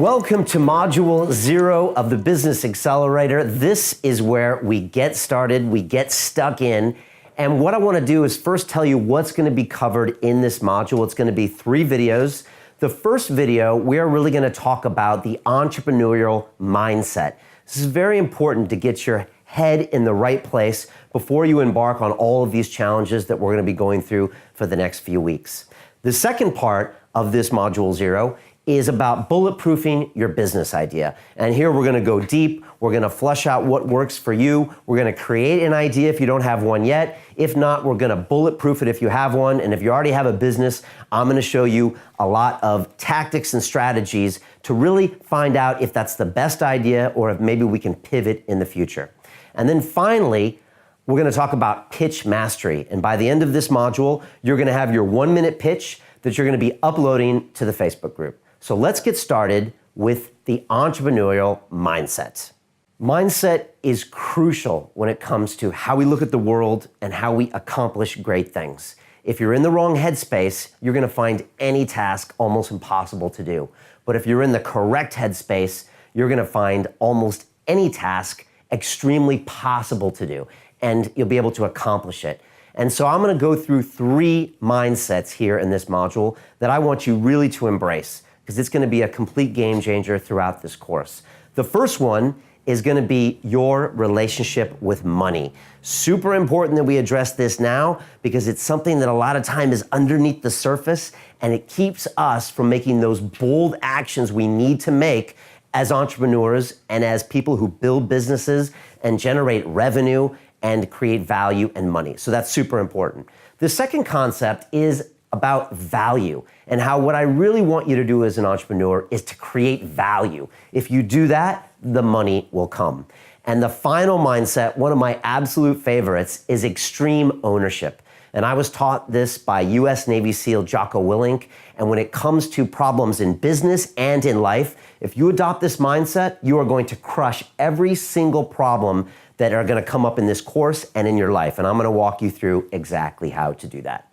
Welcome to Module 0 of the Business Accelerator. This is where we get started, we get stuck in, and what I want to do is first tell you what's going to be covered in this module. It's going to be 3 videos. The first video, we are really going to talk about the entrepreneurial mindset. This is very important to get your head in the right place before you embark on all of these challenges that we're going to be going through for the next few weeks. The second part of this Module 0 is about bulletproofing your business idea. And here we're going to go deep. We're going to flesh out what works for you. We're going to create an idea if you don't have one yet. If not, we're going to bulletproof it if you have one. And if you already have a business, I'm going to show you a lot of tactics and strategies to really find out if that's the best idea or if maybe we can pivot in the future. And then finally, we're going to talk about pitch mastery. And by the end of this module, you're going to have your 1-minute pitch that you're going to be uploading to the Facebook group. So let's get started with the entrepreneurial mindset. Mindset is crucial when it comes to how we look at the world and how we accomplish great things. If you're in the wrong headspace, you're going to find any task almost impossible to do. But if you're in the correct headspace, you're going to find almost any task extremely possible to do, and you'll be able to accomplish it. And so I'm going to go through 3 mindsets here in this module that I want you really to embrace, because it's going to be a complete game changer throughout this course. The first one is going to be your relationship with money. Super important that we address this now, because it's something that a lot of time is underneath the surface, and it keeps us from making those bold actions we need to make as entrepreneurs and as people who build businesses and generate revenue and create value and money. So that's super important. The second concept is about value, and how what I really want you to do as an entrepreneur is to create value. If you do that, the money will come. And the final mindset, one of my absolute favorites, is extreme ownership. And I was taught this by US Navy SEAL Jocko Willink. And when it comes to problems in business and in life, if you adopt this mindset, you are going to crush every single problem that are going to come up in this course and in your life. And I'm going to walk you through exactly how to do that.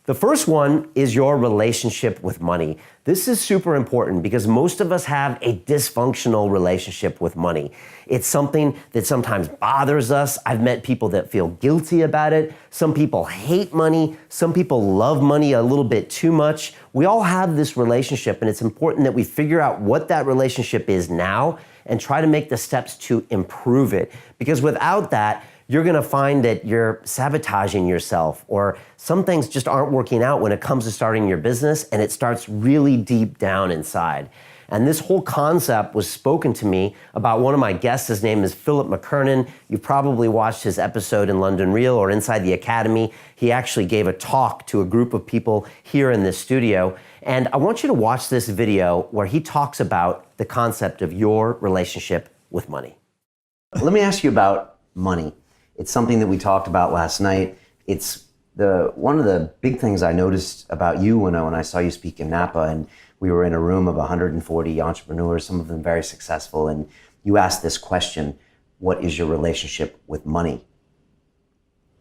The first one is your relationship with money. This is super important because most of us have a dysfunctional relationship with money. It's something that sometimes bothers us. I've met people that feel guilty about it. Some people hate money. Some people love money a little bit too much. We all have this relationship, and it's important that we figure out what that relationship is now and try to make the steps to improve it. Because without that, you're going to find that you're sabotaging yourself, or some things just aren't working out when it comes to starting your business, and it starts really deep down inside. And this whole concept was spoken to me about one of my guests. His name is Philip McKernan. You've probably watched his episode in London Real or Inside the Academy. He actually gave a talk to a group of people here in this studio. And I want you to watch this video where he talks about the concept of your relationship with money. Let me ask you about money. It's something that we talked about last night. It's one of the big things I noticed about you when I saw you speak in Napa, and we were in a room of 140 entrepreneurs, some of them very successful, and you asked this question: what is your relationship with money?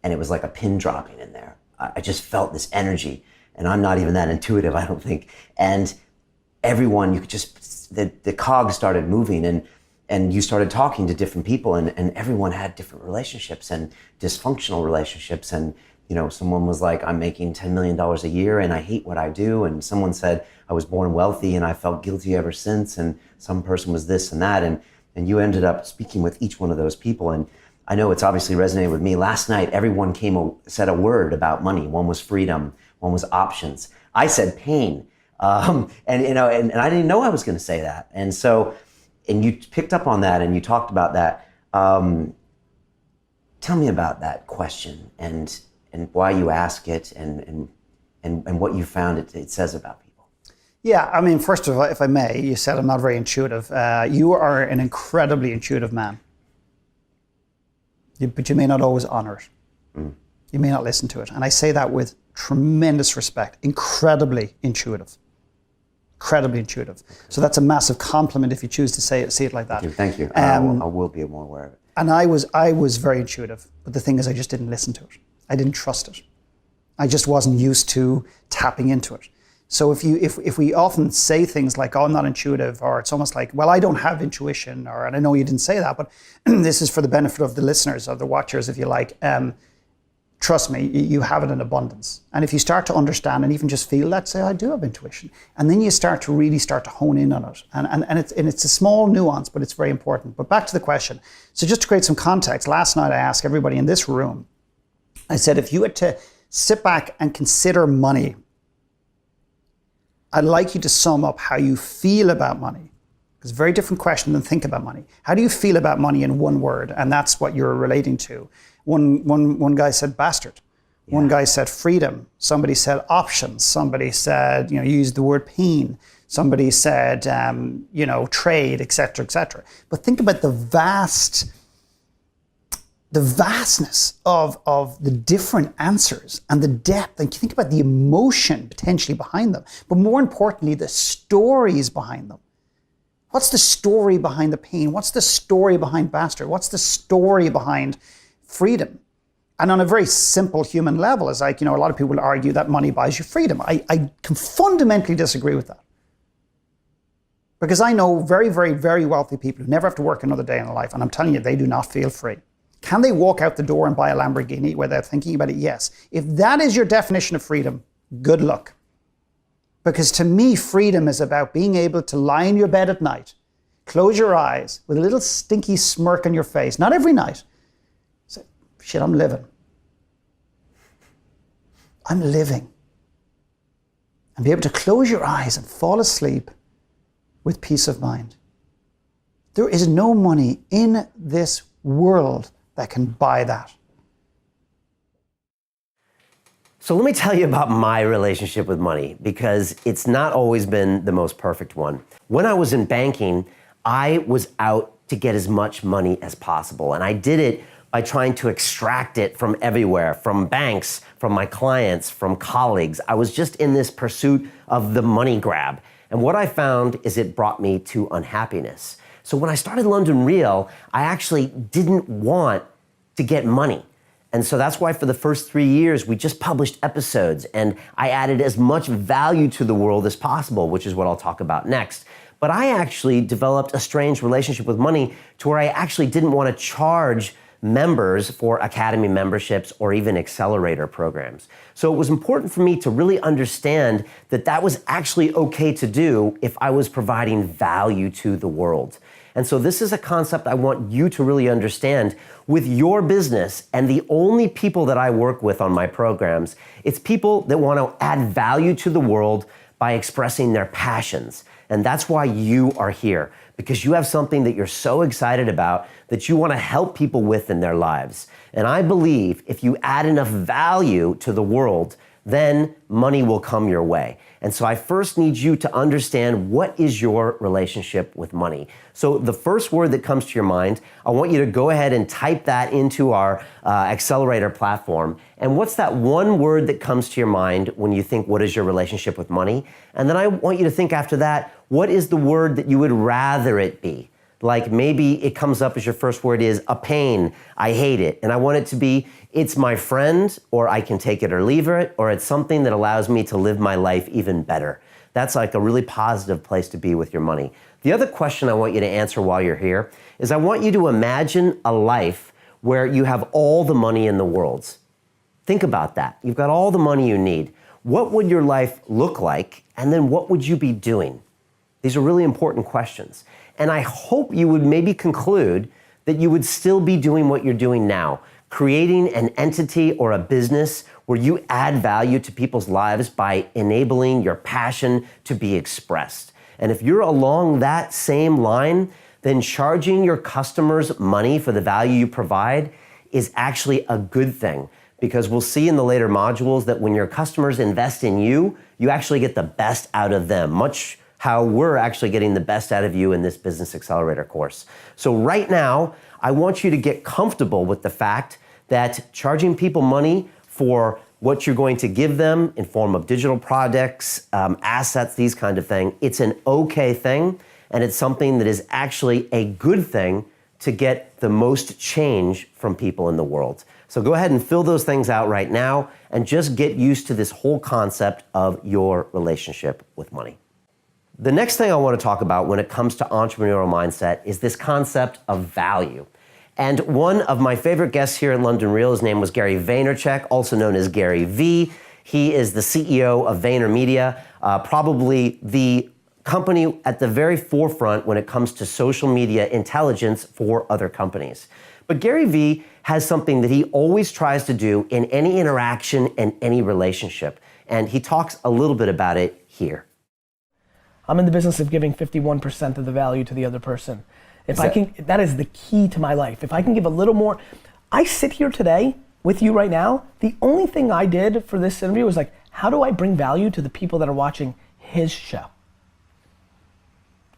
And it was like a pin dropping in there. I just felt this energy, and I'm not even that intuitive, I don't think. And everyone, you could just, the cogs started moving, and you started talking to different people, and everyone had different relationships and dysfunctional relationships. And someone was like, I'm making $10 million a year and I hate what I do. And someone said, I was born wealthy and I felt guilty ever since. And some person was this and that. And you ended up speaking with each one of those people. And I know it's obviously resonated with me. Last night, everyone said a word about money. One was freedom, one was options. I said pain. And I didn't know I was going to say that. And you picked up on that and you talked about that. Tell me about that question and why you ask it and what you found it says about people. Yeah, I mean, first of all, if I may, you said I'm not very intuitive. You are an incredibly intuitive man. But you may not always honor it. Mm. You may not listen to it. And I say that with tremendous respect. Incredibly intuitive. Incredibly intuitive. So that's a massive compliment if you choose to see it like that. Thank you. I will be more aware of it. And I was very intuitive, but the thing is I just didn't listen to it. I didn't trust it. I just wasn't used to tapping into it. So if we often say things like, oh, I'm not intuitive, or it's almost like, well, I don't have intuition, or, and I know you didn't say that, but this is for the benefit of the listeners or the watchers, if you like. Trust me, you have it in abundance. And if you start to understand and even just feel that, say, I do have intuition. And then you start to really start to hone in on it. And it's a small nuance, but it's very important. But back to the question. So just to create some context, last night I asked everybody in this room, I said, if you had to sit back and consider money, I'd like you to sum up how you feel about money. It's a very different question than think about money. How do you feel about money in one word? And that's what you're relating to. One guy said bastard. Yeah. One guy said freedom. Somebody said options. Somebody said, used the word pain. Somebody said, trade, et cetera, et cetera. But think about the vastness of the different answers and the depth. And think about the emotion potentially behind them. But more importantly, the stories behind them. What's the story behind the pain? What's the story behind bastard? What's the story behind freedom? And on a very simple human level, it's like, a lot of people will argue that money buys you freedom. I can fundamentally disagree with that. Because I know very, very, very wealthy people who never have to work another day in their life. And I'm telling you, they do not feel free. Can they walk out the door and buy a Lamborghini without thinking about it? Yes. If that is your definition of freedom, good luck. Because to me, freedom is about being able to lie in your bed at night, close your eyes with a little stinky smirk on your face, not every night. Say, shit, I'm living. I'm living. And be able to close your eyes and fall asleep with peace of mind. There is no money in this world that can buy that. So let me tell you about my relationship with money, because it's not always been the most perfect one. When I was in banking, I was out to get as much money as possible. And I did it by trying to extract it from everywhere, from banks, from my clients, from colleagues. I was just in this pursuit of the money grab. And what I found is it brought me to unhappiness. So when I started London Real, I actually didn't want to get money. And so that's why for the first 3 years, we just published episodes and I added as much value to the world as possible, which is what I'll talk about next. But I actually developed a strange relationship with money to where I actually didn't want to charge members for academy memberships or even accelerator programs. So it was important for me to really understand that that was actually okay to do if I was providing value to the world. And so this is a concept I want you to really understand with your business. And the only people that I work with on my programs, it's people that want to add value to the world by expressing their passions. And that's why you are here, because you have something that you're so excited about that you want to help people with in their lives. And I believe if you add enough value to the world, then money will come your way. And so I first need you to understand, what is your relationship with money? So the first word that comes to your mind, I want you to go ahead and type that into our accelerator platform. And what's that one word that comes to your mind when you think, what is your relationship with money? And then I want you to think after that, what is the word that you would rather it be? Like maybe it comes up as your first word is a pain, I hate it. And I want it to be, it's my friend, or I can take it or leave it, or it's something that allows me to live my life even better. That's like a really positive place to be with your money. The other question I want you to answer while you're here is I want you to imagine a life where you have all the money in the world. Think about that. You've got all the money you need. What would your life look like? And then what would you be doing? These are really important questions. And I hope you would maybe conclude that you would still be doing what you're doing now, creating an entity or a business where you add value to people's lives by enabling your passion to be expressed. And if you're along that same line, then charging your customers money for the value you provide is actually a good thing, because we'll see in the later modules that when your customers invest in you, you actually get the best out of them, much how we're actually getting the best out of you in this Business Accelerator course. So right now, I want you to get comfortable with the fact that charging people money for what you're going to give them in form of digital products, assets, these kind of things, it's an okay thing, and it's something that is actually a good thing to get the most change from people in the world. So go ahead and fill those things out right now and just get used to this whole concept of your relationship with money. The next thing I want to talk about when it comes to entrepreneurial mindset is this concept of value. And one of my favorite guests here at London Real, his name was Gary Vaynerchuk, also known as Gary V. He is the CEO of VaynerMedia, probably the company at the very forefront when it comes to social media intelligence for other companies. But Gary V has something that he always tries to do in any interaction and any relationship. And he talks a little bit about it here. I'm in the business of giving 51% of the value to the other person. That is the key to my life. If I can give a little more, I sit here today with you right now. The only thing I did for this interview was like, how do I bring value to the people that are watching his show?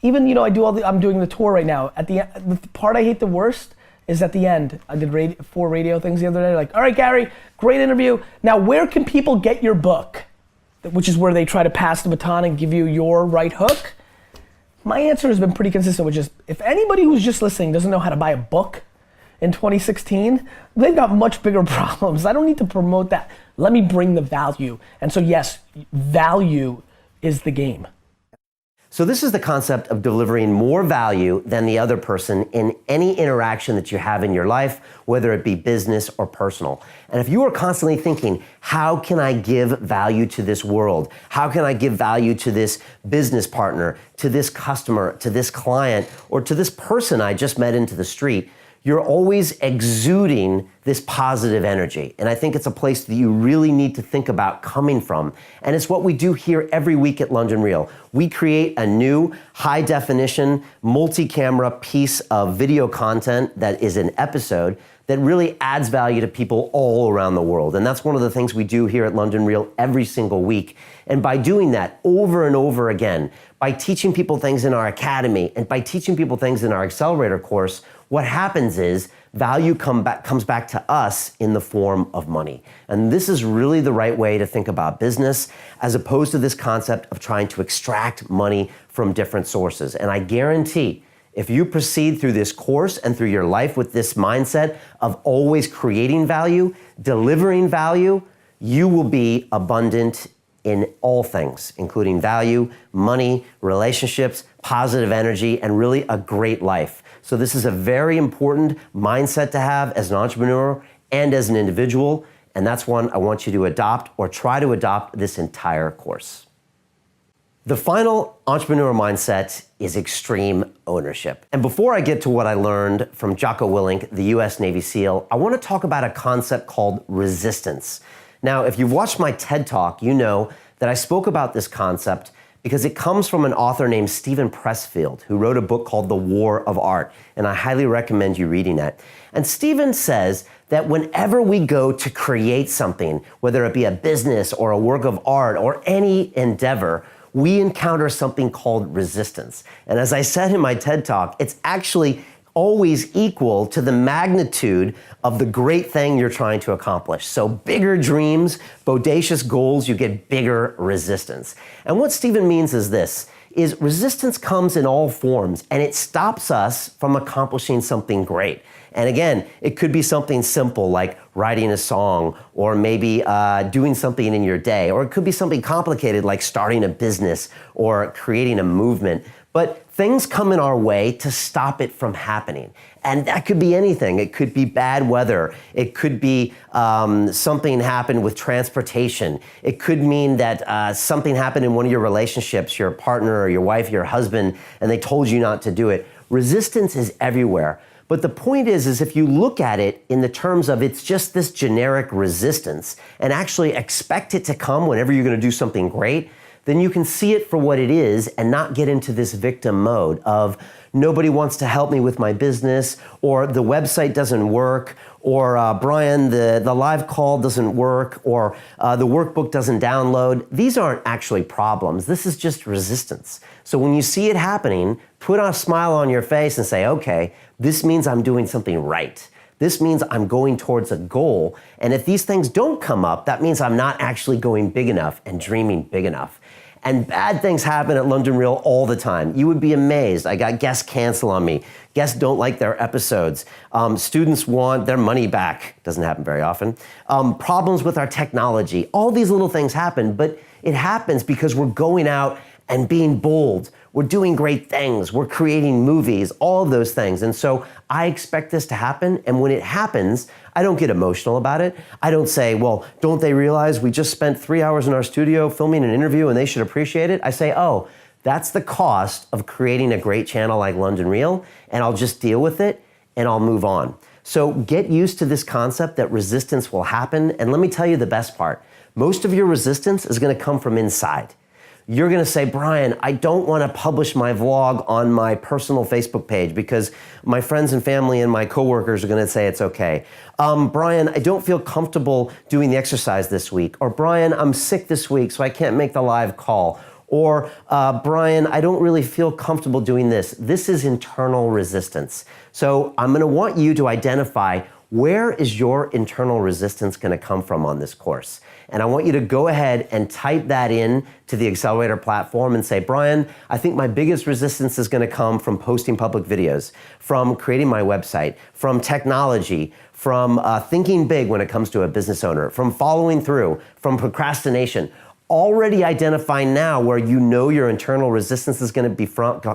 Even, I'm doing the tour right now. The part I hate the worst is at the end. I did 4 radio things the other day. Like, all right, Gary, great interview. Now, where can people get your book? Which is where they try to pass the baton and give you your right hook. My answer has been pretty consistent, which is if anybody who's just listening doesn't know how to buy a book in 2016, they've got much bigger problems. I don't need to promote that. Let me bring the value. And so yes, value is the game. So this is the concept of delivering more value than the other person in any interaction that you have in your life, whether it be business or personal. And if you are constantly thinking, how can I give value to this world? How can I give value to this business partner, to this customer, to this client, or to this person I just met into the street? You're always exuding this positive energy. And I think it's a place that you really need to think about coming from. And it's what we do here every week at London Real. We create a new high definition, multi-camera piece of video content that is an episode that really adds value to people all around the world. And that's one of the things we do here at London Real every single week. And by doing that over and over again, by teaching people things in our academy and by teaching people things in our accelerator course, what happens is value comes back to us in the form of money. And this is really the right way to think about business as opposed to this concept of trying to extract money from different sources. And I guarantee if you proceed through this course and through your life with this mindset of always creating value, delivering value, you will be abundant in all things, including value, money, relationships, positive energy, and really a great life. So this is a very important mindset to have as an entrepreneur and as an individual, and that's one I want you to adopt or try to adopt this entire course. The final entrepreneur mindset is extreme ownership. And before I get to what I learned from Jocko Willink, the US Navy SEAL, I want to talk about a concept called resistance. Now, if you've watched my TED Talk, you know that I spoke about this concept because it comes from an author named Steven Pressfield, who wrote a book called The War of Art, and I highly recommend you reading that. And Steven says that whenever we go to create something, whether it be a business or a work of art or any endeavor, we encounter something called resistance. And as I said in my TED Talk, it's actually always equal to the magnitude of the great thing you're trying to accomplish. So bigger dreams, bodacious goals, you get bigger resistance. And what Steven means is this, is resistance comes in all forms and it stops us from accomplishing something great. And again, it could be something simple like writing a song or maybe doing something in your day, or it could be something complicated like starting a business or creating a movement. But things come in our way to stop it from happening. And that could be anything. It could be bad weather. It could be something happened with transportation. It could mean that something happened in one of your relationships, your partner or your wife, your husband, and they told you not to do it. Resistance is everywhere. But the point is if you look at it in the terms of it's just this generic resistance and actually expect it to come whenever you're going to do something great, then you can see it for what it is and not get into this victim mode of nobody wants to help me with my business, or the website doesn't work, or Brian, the live call doesn't work, or the workbook doesn't download. These aren't actually problems. This is just resistance. So when you see it happening, put a smile on your face and say, okay, this means I'm doing something right. This means I'm going towards a goal. And if these things don't come up, that means I'm not actually going big enough and dreaming big enough. And bad things happen at London Real all the time. You would be amazed. I got guests cancel on me. Guests don't like their episodes. Students want their money back. Doesn't happen very often. Problems with our technology. All these little things happen, but it happens because we're going out and being bold. We're doing great things. We're creating movies, all of those things. And so I expect this to happen. And when it happens, I don't get emotional about it. I don't say, well, don't they realize we just spent 3 hours in our studio filming an interview and they should appreciate it? I say, oh, that's the cost of creating a great channel like London Real, and I'll just deal with it and I'll move on. So get used to this concept that resistance will happen. And let me tell you the best part. Most of your resistance is gonna come from inside. You're gonna say, Brian, I don't wanna publish my vlog on my personal Facebook page because my friends and family and my coworkers are gonna say it's okay. Brian, I don't feel comfortable doing the exercise this week. Or Brian, I'm sick this week, so I can't make the live call. Or Brian, I don't really feel comfortable doing this. This is internal resistance. So I'm gonna want you to identify where is your internal resistance gonna come from on this course? And I want you to go ahead and type that in to the Accelerator platform and say, Brian, I think my biggest resistance is gonna come from posting public videos, from creating my website, from technology, from thinking big when it comes to a business owner, from following through, from procrastination. Already identify now where you know your internal resistance is going to be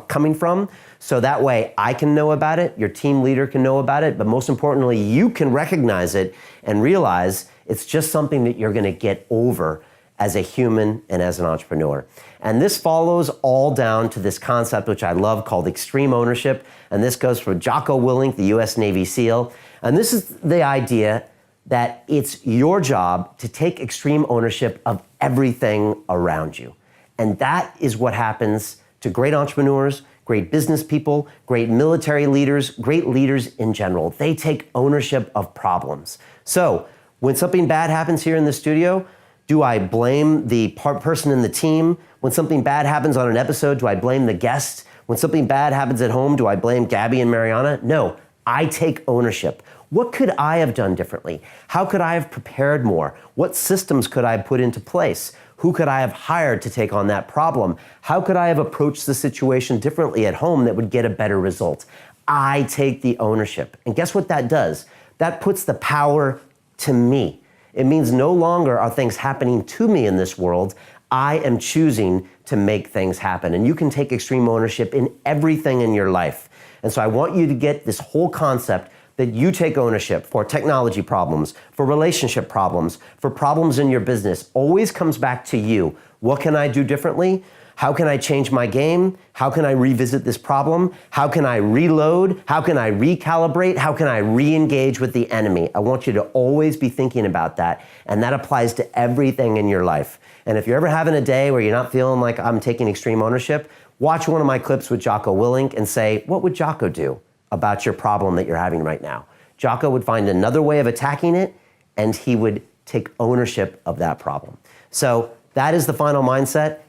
coming from, so that way I can know about it, your team leader can know about it, but most importantly, you can recognize it and realize it's just something that you're going to get over as a human and as an entrepreneur. And this follows all down to this concept, which I love, called extreme ownership. And this goes from Jocko Willink, the US Navy SEAL. And this is the idea that it's your job to take extreme ownership of everything around you. And that is what happens to great entrepreneurs, great business people, great military leaders, great leaders in general. They take ownership of problems. So when something bad happens here in the studio, do I blame the person in the team? When something bad happens on an episode, do I blame the guest? When something bad happens at home, do I blame Gabby and Mariana? No, I take ownership. What could I have done differently? How could I have prepared more? What systems could I have put into place? Who could I have hired to take on that problem? How could I have approached the situation differently at home that would get a better result? I take the ownership. And guess what that does? That puts the power to me. It means no longer are things happening to me in this world. I am choosing to make things happen. And you can take extreme ownership in everything in your life. And so I want you to get this whole concept that you take ownership for technology problems, for relationship problems, for problems in your business. Always comes back to you. What can I do differently? How can I change my game? How can I revisit this problem? How can I reload? How can I recalibrate? How can I re-engage with the enemy? I want you to always be thinking about that. And that applies to everything in your life. And if you're ever having a day where you're not feeling like I'm taking extreme ownership, watch one of my clips with Jocko Willink and say, what would Jocko do about your problem that you're having right now? Jocko would find another way of attacking it, and he would take ownership of that problem. So that is the final mindset.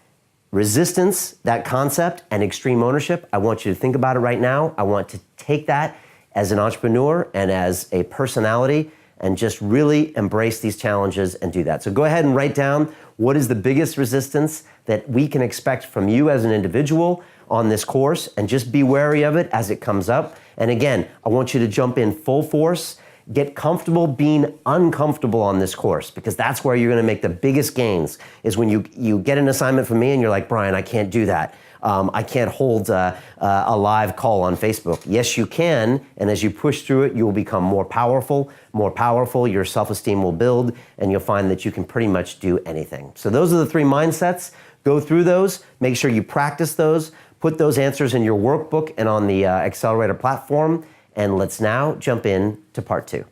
Resistance, that concept, and extreme ownership. I want you to think about it right now. I want to take that as an entrepreneur and as a personality and just really embrace these challenges and do that. So go ahead and write down what is the biggest resistance that we can expect from you as an individual on this course, and just be wary of it as it comes up. And again, I want you to jump in full force, get comfortable being uncomfortable on this course, because that's where you're gonna make the biggest gains, is when you get an assignment from me and you're like, Brian, I can't do that. I can't hold a live call on Facebook. Yes, you can, and as you push through it, you will become more powerful, your self-esteem will build, and you'll find that you can pretty much do anything. So those are the 3 mindsets. Go through those, make sure you practice those, put those answers in your workbook and on the Accelerator platform, and let's now jump in to part 2.